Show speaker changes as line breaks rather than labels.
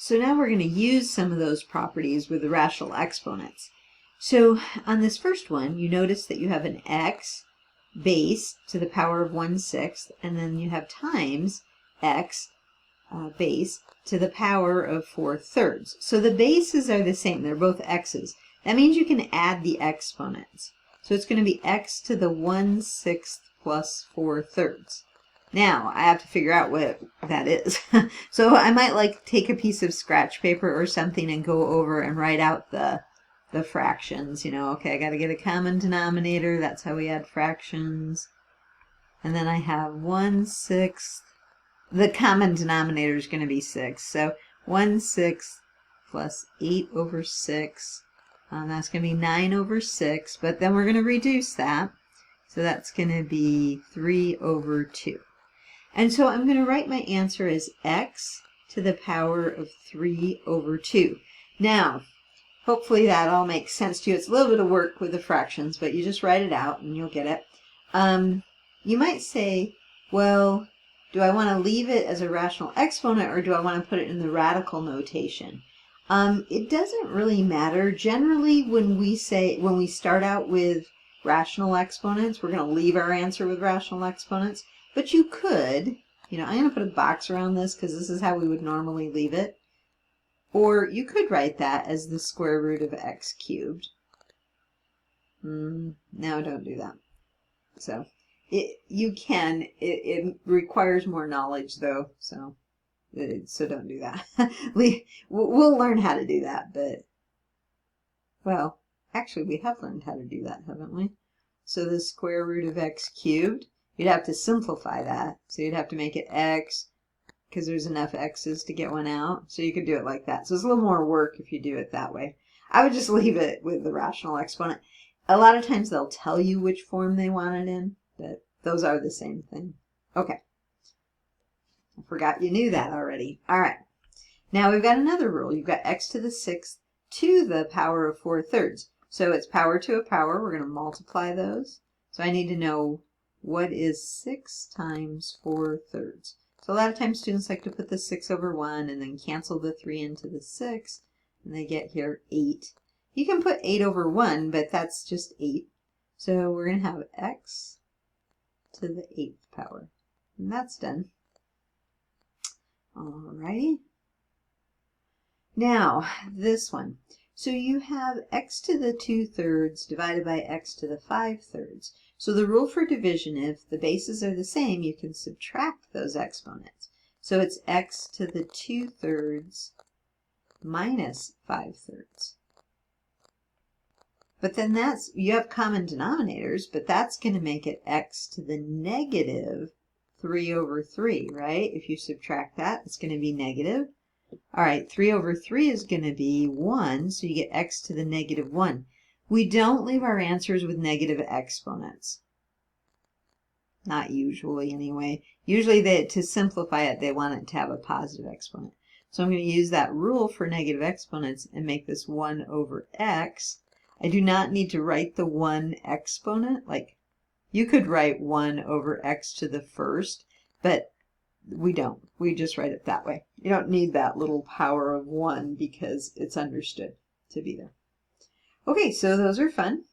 So now we're going to use some of those properties with the rational exponents. So on this first one, you notice that you have an x base to the power of 1/6, and then you have times x base to the power of 4/3. So the bases are the same. They're both x's. That means you can add the exponents. So it's going to be x to the 1/6 plus 4/3. Now, I have to figure out what that is. So I might like take a piece of scratch paper or something and go over and write out the fractions. You know, okay, I got to get a common denominator. That's how we add fractions. And then I have 1/6. The common denominator is going to be 6. So 1/6 plus 8/6. That's going to be 9/6. But then we're going to reduce that. So that's going to be 3/2. And so I'm going to write my answer as x to the power of 3/2. Now, hopefully that all makes sense to you. It's a little bit of work with the fractions, but you just write it out and you'll get it. You might say, well, do I want to leave it as a rational exponent or do I want to put it in the radical notation? It doesn't really matter. Generally, when we start out with rational exponents, we're going to leave our answer with rational exponents. But you could, I'm going to put a box around this because this is how we would normally leave it. Or you could write that as the square root of x cubed. No, don't do that. So you can. It requires more knowledge though, so don't do that. We'll learn how to do that, but well, actually we have learned how to do that, haven't we? So the square root of x cubed. You'd have to simplify that. So you'd have to make it x, because there's enough x's to get one out. So you could do it like that. So it's a little more work if you do it that way. I would just leave it with the rational exponent. A lot of times they'll tell you which form they want it in, but those are the same thing. Okay. I forgot you knew that already. All right. Now we've got another rule. You've got x to the 6th to the power of 4/3. So it's power to a power. We're going to multiply those. So I need to know what is 6 times 4/3. So a lot of times students like to put the 6 over 1 and then cancel the 3 into the 6, and they get here 8. You can put 8 over 1, but that's just 8. So we're going to have x to the 8th power. And that's done. Alrighty. Now, this one. So you have x to the 2/3 divided by x to the 5/3. So the rule for division, if the bases are the same, you can subtract those exponents. So it's x to the 2/3 minus 5/3. But then you have common denominators, but that's going to make it x to the negative 3/3, right? If you subtract that, it's going to be negative. All right, 3/3 is going to be 1, so you get x to the negative 1. We don't leave our answers with negative exponents. Not usually, anyway. Usually, to simplify it, they want it to have a positive exponent. So I'm going to use that rule for negative exponents and make this 1 over x. I do not need to write the 1 exponent. Like, you could write 1 over x to the first, but we don't. We just write it that way. You don't need that little power of 1 because it's understood to be there. Okay, so those are fun.